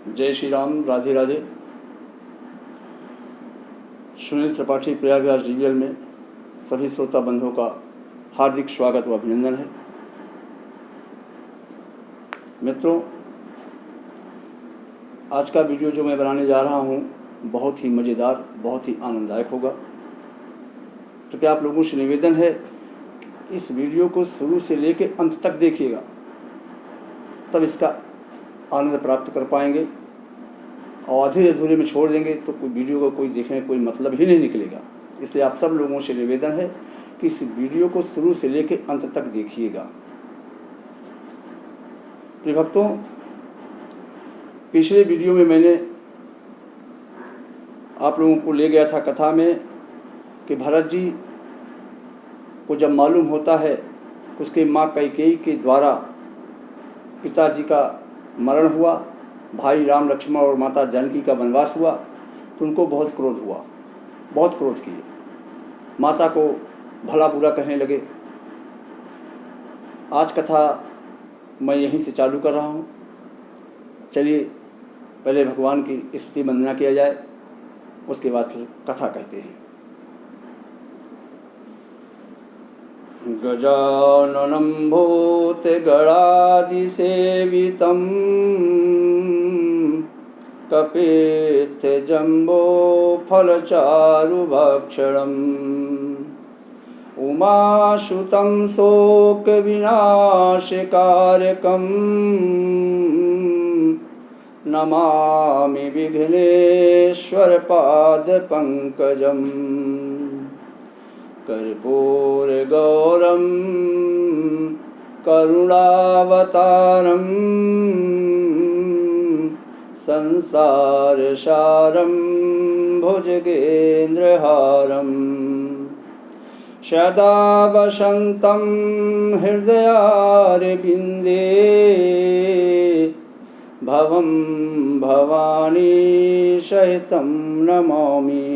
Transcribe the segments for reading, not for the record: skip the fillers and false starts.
जय श्री राम, राधे राधे। सुनील त्रिपाठी प्रयागराज जीवीएल में सभी श्रोता बंधुओं का हार्दिक स्वागत व अभिनंदन है। मित्रों, आज का वीडियो जो मैं बनाने जा रहा हूँ बहुत ही मज़ेदार, बहुत ही आनंददायक होगा। कृपया आप लोगों से निवेदन है कि इस वीडियो को शुरू से लेकर अंत तक देखिएगा, तब इसका आनंद प्राप्त कर पाएंगे। और आधे अधूरे में छोड़ देंगे तो कोई वीडियो को कोई देखने कोई मतलब ही नहीं निकलेगा। इसलिए आप सब लोगों से निवेदन है कि इस वीडियो को शुरू से लेकर अंत तक देखिएगा। प्रिय भक्तों, पिछले वीडियो में मैंने आप लोगों को ले गया था कथा में कि भरत जी को जब मालूम होता है उसके माँ कैकेयी के द्वारा पिताजी का मरण हुआ, भाई राम लक्ष्मण और माता जानकी का वनवास हुआ, तो उनको बहुत क्रोध हुआ, बहुत क्रोध किए, माता को भला बुरा कहने लगे। आज कथा मैं यहीं से चालू कर रहा हूँ। चलिए पहले भगवान की स्तुति वंदना किया जाए, उसके बाद फिर कथा कहते हैं। गजाननं भूतगणादिसेवितं कपित्थजम्बोफलचारुभक्षणम् उमासुतं शोकविनाशकारकं नमामि विघ्नेश्वरपादपङ्कजम् कर्पूरगौरं करुणावतारं संसारसारं भुजगेन्द्रहारं सदा वसन्तं हृदयारविन्दे भवं भवानी सहितं नमामि।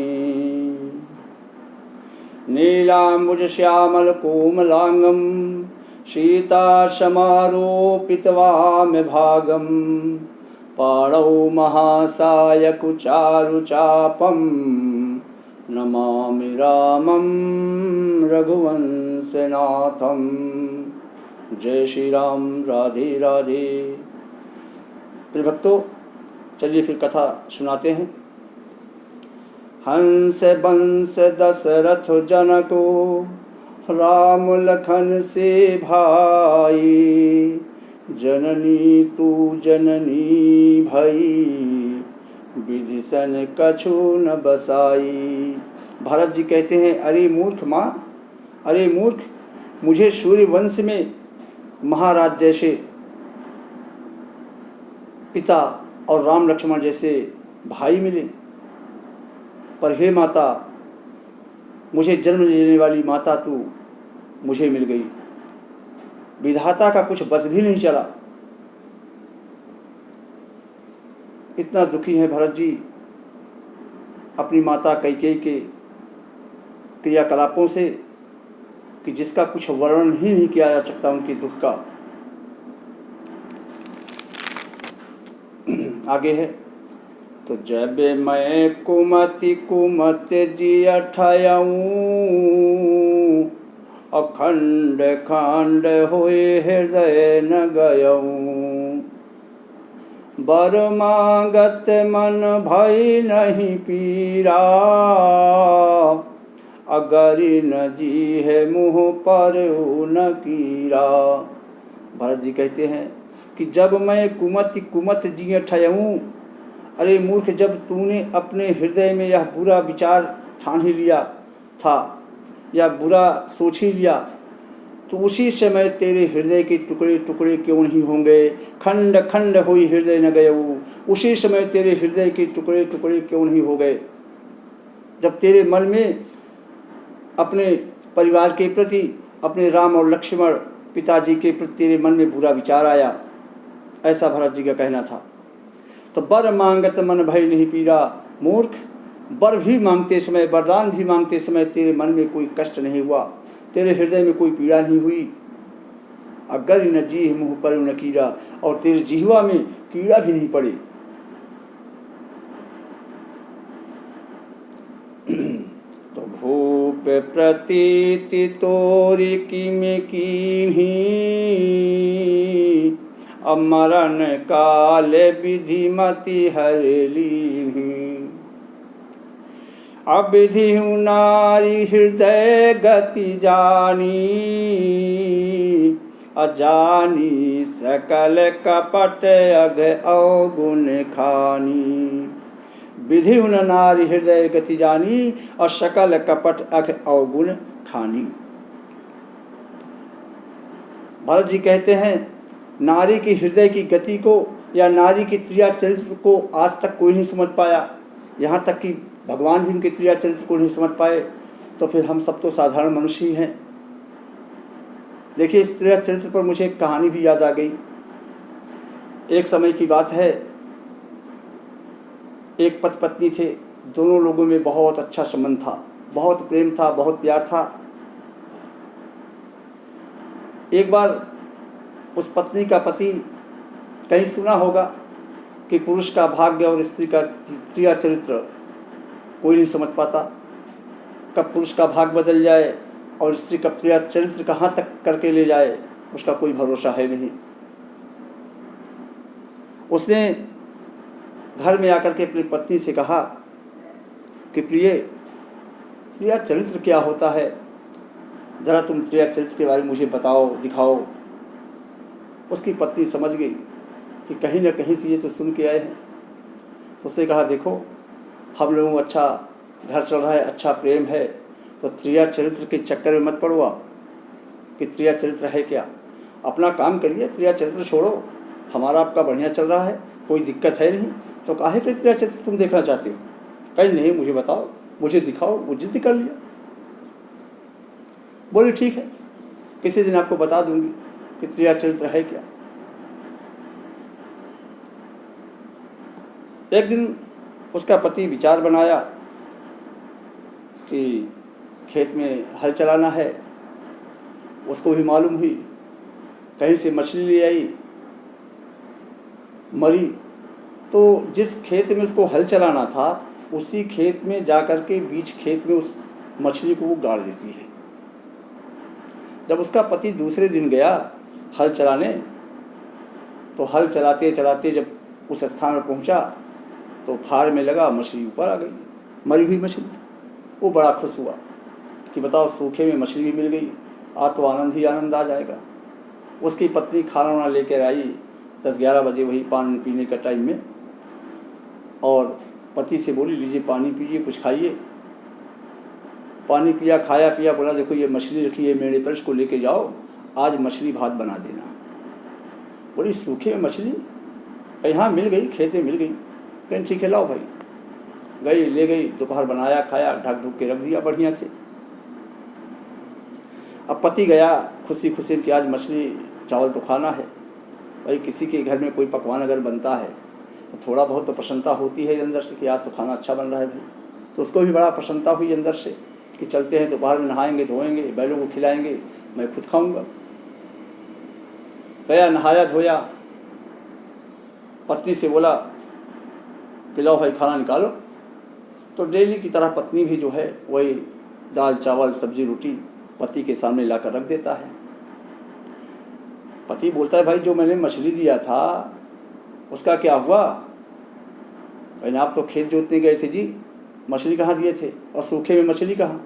नीलाम्बुजश्यामलकोमलाङ्गं सीतासमारोपितवामभागं पाणौ महासायकुचारुचापं नमामि रामं रघुवंशनाथं। जय श्री राम, राधे राधे। प्रिय भक्तों, चलिए फिर कथा सुनाते हैं। हंस बंस दशरथ जनको राम लखन से भाई, जननी तू जननी भई विधिसन कछु न बसाई। भरत जी कहते हैं, अरे मूर्ख माँ, अरे मूर्ख, मुझे सूर्य वंश में महाराज जैसे पिता और राम लक्ष्मण जैसे भाई मिले, पर हे माता, मुझे जन्म देने वाली माता तू मुझे मिल गई। विधाता का कुछ बस भी नहीं चला। इतना दुखी है भरत जी अपनी माता कैकेयी के क्रियाकलापों से कि जिसका कुछ वर्णन ही नहीं किया जा सकता उनके दुख का। आगे है, तो जब मैं कुमति कुमत जिय ठयऊँ, अखंड खंड होए हृदय न गयऊँ। बर मांगत मन भई नहीं पीरा, अगरि न जी है मुँह पर न कीरा। भरत जी कहते हैं कि जब मैं कुमति कुमत जिय ठयऊँ, अरे मूर्ख, जब तूने अपने हृदय में यह बुरा विचार ठान ही लिया था या बुरा सोच ही लिया, तो उसी समय तेरे हृदय के टुकड़े टुकड़े क्यों नहीं होंगे। खंड खंड हुई हृदय न गयऊ, उसी समय तेरे हृदय के टुकड़े टुकड़े क्यों नहीं हो गए। जब तेरे मन में अपने परिवार के प्रति, अपने राम और लक्ष्मण पिताजी के प्रति तेरे मन में बुरा विचार आया, ऐसा भरत जी का कहना था। तो बर मांगत मन भय नहीं पीरा, मूर्ख, वर भी मांगते समय, वरदान भी मांगते समय तेरे मन में कोई कष्ट नहीं हुआ, तेरे हृदय में कोई पीड़ा नहीं हुई। अगर न जीह मुँह पर न कीड़ा, और तेरे जिह्वा में कीड़ा भी नहीं पड़े। प्रतीति तोरि किमि कीन्ही, अमरण काल विधि मति हर लीन्ही। अविधिहु नारी हृदय गति जानी, अजानी सकल कपट अघ अवगुण खानी। विधिहु नारी हृदय गति जानी, और सकल कपट अघ अवगुण खानी। भरत जी कहते हैं नारी की हृदय की गति को या नारी की क्रिया चरित्र को आज तक कोई नहीं समझ पाया, यहाँ तक कि भगवान भी उनके क्रिया चरित्र को नहीं समझ पाए, तो फिर हम सब तो साधारण मनुष्य ही हैं। देखिए, इस क्रिया चरित्र पर मुझे एक कहानी भी याद आ गई। एक समय की बात है, एक पति पत्नी थे, दोनों लोगों में बहुत अच्छा संबंध था, बहुत प्रेम था, बहुत प्यार था। एक बार उस पत्नी का पति, कहीं सुना होगा कि पुरुष का भाग्य और स्त्री का क्रिया चरित्र कोई नहीं समझ पाता, कब पुरुष का भाग बदल जाए और स्त्री का क्रिया चरित्र कहाँ तक करके ले जाए, उसका कोई भरोसा है नहीं। उसने घर में आकर के अपनी पत्नी से कहा कि प्रिय, क्रिया चरित्र क्या होता है, ज़रा तुम क्रिया चरित्र के बारे में मुझे बताओ, दिखाओ। उसकी पत्नी समझ गई कि कहीं ना कहीं से ये तो सुन के आए हैं। तो उसने कहा, देखो हम लोगों को अच्छा घर चल रहा है, अच्छा प्रेम है, तो क्रिया चरित्र के चक्कर में मत पड़ो आप कि क्रिया चरित्र है क्या। अपना काम करिए, क्रिया चरित्र छोड़ो, हमारा आपका बढ़िया चल रहा है, कोई दिक्कत है नहीं, तो काहे के क्रिया चरित्र तुम देखना चाहते हो। कहीं नहीं, मुझे बताओ, मुझे दिखाओ। वो जिद कर लिया, बोले ठीक है, किसी दिन आपको बता दूंगी कि क्रिया चरित्र है क्या। एक दिन उसका पति विचार बनाया कि खेत में हल चलाना है। उसको भी मालूम हुई, कहीं से मछली ले आई, मरी, तो जिस खेत में उसको हल चलाना था उसी खेत में जाकर के बीच खेत में उस मछली को वो गाड़ देती है। जब उसका पति दूसरे दिन गया हल चलाने, तो हल चलाते चलाते जब उस स्थान पर पहुंचा तो फार में लगा, मछली ऊपर आ गई, मरी हुई मछली। वो बड़ा खुश हुआ कि बताओ, सूखे में मछली भी मिल गई, आज तो आनंद ही आनंद आ जाएगा। उसकी पत्नी खाना वाना लेकर आई 10-11 बजे, वही पानी पीने का टाइम में, और पति से बोली, लीजिए पानी पीजिए, कुछ खाइए। पानी पिया, खाया पिया, बोला देखो ये मछली रखी है मेरे पर, इसको लेके जाओ, आज मछली भात बना देना। बोली सूखे में मछली, कहीं हाँ मिल गई, खेत में मिल गई। कहीं ठीक है, लाओ भाई। गई, ले गई, दोपहर बनाया, खाया, ढक ढुक के रख दिया बढ़िया से। अब पति गया खुशी खुशी कि आज मछली चावल तो खाना है। भाई किसी के घर में कोई पकवान अगर बनता है तो थोड़ा बहुत तो प्रसन्नता होती है अंदर से कि आज तो खाना अच्छा बन रहा है भाई। तो उसको भी बड़ा प्रसन्नता हुई अंदर से कि चलते हैं, दोपहर में नहाएंगे, धोएंगे, बैलों को खिलाएंगे, मैं खुद खाऊंगा। गया, नहाया धोया, पत्नी से बोला कि लो भाई खाना निकालो। तो डेली की तरह पत्नी भी जो है वही दाल चावल सब्जी रोटी पति के सामने लाकर रख देता है। पति बोलता है, भाई जो मैंने मछली दिया था उसका क्या हुआ। मैंने आप तो खेत जोतने गए थे जी, मछली कहाँ दिए थे, और सूखे में मछली कहाँ।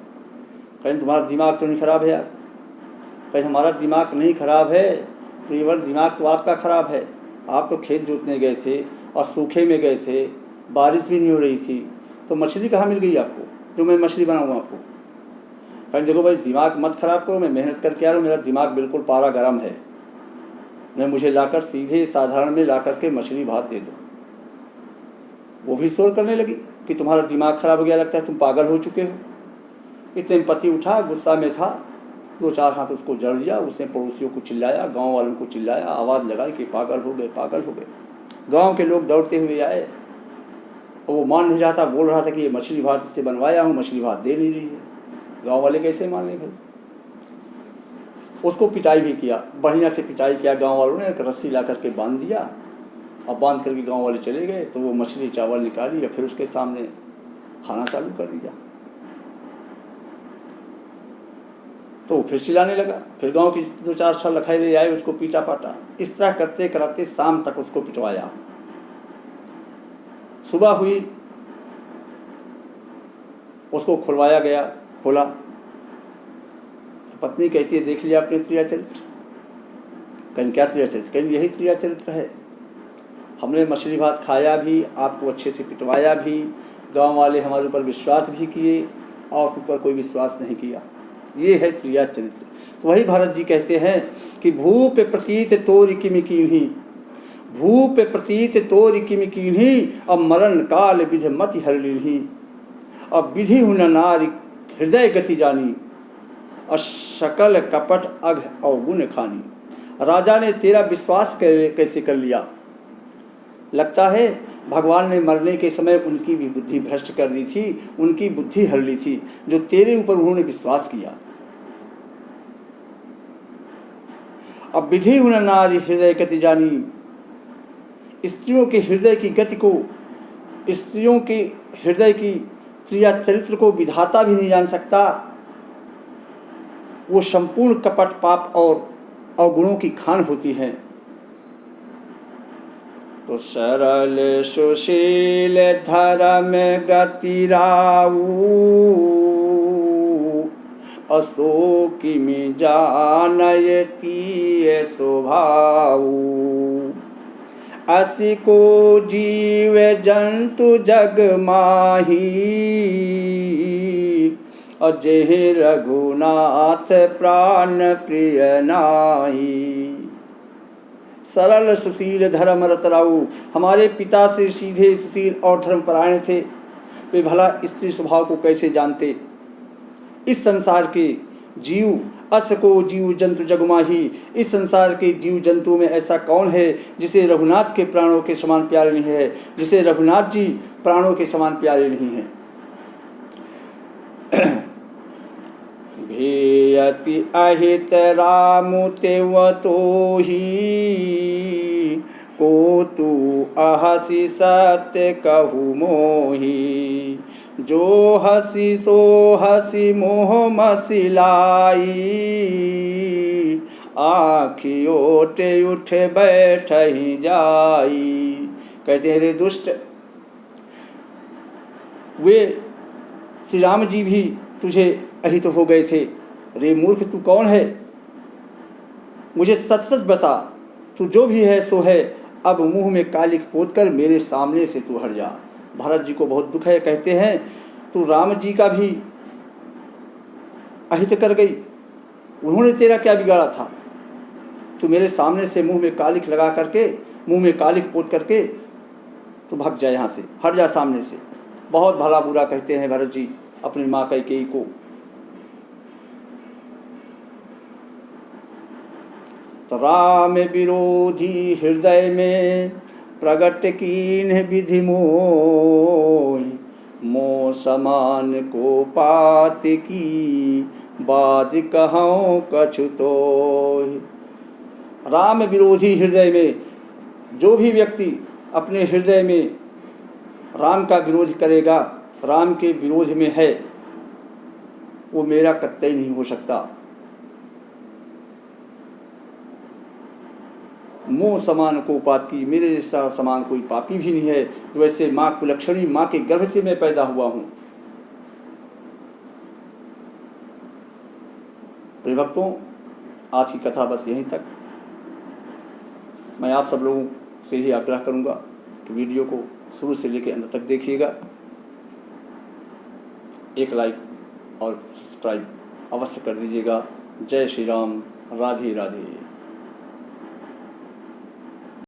कहीं तुम्हारा दिमाग तो नहीं खराब है यार। कहीं हमारा दिमाग नहीं खराब है, तो ये वर्ग दिमाग तो आपका खराब है। आप तो खेत जोतने गए थे और सूखे में गए थे, बारिश भी नहीं हो रही थी, तो मछली कहाँ मिल गई आपको जो मैं मछली बनाऊँ आपको। कहीं देखो भाई दिमाग मत खराब करो, मैं मेहनत करके आ रहा हूँ, मेरा दिमाग बिल्कुल पारा गर्म है, मैं मुझे लाकर सीधे साधारण में ला करके मछली भात दे दो। वो भी शोर करने लगी कि तुम्हारा दिमाग खराब हो गया, लगता है तुम पागल हो चुके हो। इतने में पति उठा, गुस्सा में था, 2-4 हाथ उसको जड़ दिया। उसने पड़ोसियों को चिल्लाया, गांव वालों को चिल्लाया, आवाज़ लगाई कि पागल हो गए, पागल हो गए। गांव के लोग दौड़ते हुए आए और वो मान नहीं रहा था, बोल रहा था कि ये मछली भात इससे बनवाया हूँ, मछली भात दे नहीं रही है। गाँव वाले कैसे मान लें भाई। उसको पिटाई भी किया, बढ़िया से पिटाई किया। गाँव वालों ने एक रस्सी ला करके बांध दिया और बांध करके गाँव वाले चले गए। तो वो मछली चावल निकाली और फिर उसके सामने खाना चालू कर दिया। तो वो फिर चिल्लाने लगा। फिर गांव की 2-4 छह लखैरे आए, उसको पीटा पाटा। इस तरह करते कराते शाम तक उसको पिटवाया। सुबह हुई, उसको खुलवाया गया, खोला। पत्नी कहती है, देख लिया आपने क्रिया चरित्र? कहीं क्या क्रिया चरित्र? कहीं यही क्रिया चरित्र है। हमने मछली भात खाया भी, आपको अच्छे से पिटवाया भी, गांव वाले हमारे ऊपर विश्वास भी किए और ऊपर कोई विश्वास नहीं किया। ये है क्रिया चरित्र। तो वही भरत जी कहते हैं कि भूप प्रतीत तोर किम कीन्ही, भूप प्रतीत तोर किम कीन्ही, अब मरण काल विधि मति हर लीन्ही। अब विधि हुन नारी हृदय गति जानी, और शकल कपट अघ अवगुण खानी। राजा ने तेरा विश्वास कैसे कर लिया? लगता है भगवान ने मरने के समय उनकी भी बुद्धि भ्रष्ट कर दी थी, उनकी बुद्धि हर ली थी, जो तेरे ऊपर उन्होंने विश्वास किया। अब विधि हुन नारी हृदय गति जानी, स्त्रियों के हृदय की गति को, स्त्रियों के हृदय की क्रिया चरित्र को विधाता भी नहीं जान सकता। वो संपूर्ण कपट पाप और अवगुणों की खान होती हैं। तो सरल सुशील धर्म गति राऊ, अशोकी में जानयती स्वभाऊ। असी को जीव जंतु जग माही, अजय रघुनाथ प्राण प्रिय नाही। सरल सुशील धर्म रतराऊ, हमारे पिता से सीधे सुशील और धर्मपरायण थे। वे भला स्त्री स्वभाव को कैसे जानते? इस संसार के जीव, अस को जीव जंतु जगमाही, इस संसार के जीव जंतु में ऐसा कौन है जिसे रघुनाथ के प्राणों के समान प्यारे नहीं है, जिसे रघुनाथ जी प्राणों के समान प्यारे नहीं हैं। भेयति अहित रामु तेव तोहि, को तू अहसि सत्य कहु मोहि। जो हसी सो हसी मोह मसिलाई, आँखि ओटे उठे बैठ ही जाई। कहते हैं, रे दुष्ट, वे श्री राम जी भी तुझे अहित हो गए थे। रे मूर्ख, तू कौन है? मुझे सच सच बता, तू जो भी है सो है। अब मुंह में कालिक पोत कर मेरे सामने से तू हट जा। भरत जी को बहुत दुख है। कहते हैं, तू राम जी का भी अहित कर गई। उन्होंने तेरा क्या बिगाड़ा था? तू मेरे सामने से मुंह में कालिक लगा करके, मुंह में कालिक पोत करके तू भाग जा, यहाँ से हट जा सामने से। बहुत भला बुरा कहते हैं भरत जी अपनी माँ कैकेयी को। तो राम विरोधी हृदय में प्रगट कीन विधि मोहि, मोह समान को पात की बात कहूँ कछु तोहि। राम विरोधी हृदय में, जो भी व्यक्ति अपने हृदय में राम का विरोध करेगा, राम के विरोध में है, वो मेरा कतई नहीं हो सकता। मोह समान को पात की, मेरे जैसा समान कोई पापी भी नहीं है, जो ऐसे माँ कुलक्षणी माँ के गर्भ से मैं पैदा हुआ हूँ। प्रिय भक्तों, आज की कथा बस यहीं तक। मैं आप सब लोगों से ही आग्रह करूँगा कि वीडियो को शुरू से लेकर अंत तक देखिएगा। एक लाइक और सब्सक्राइब अवश्य कर दीजिएगा। जय श्री राम, राधे राधे।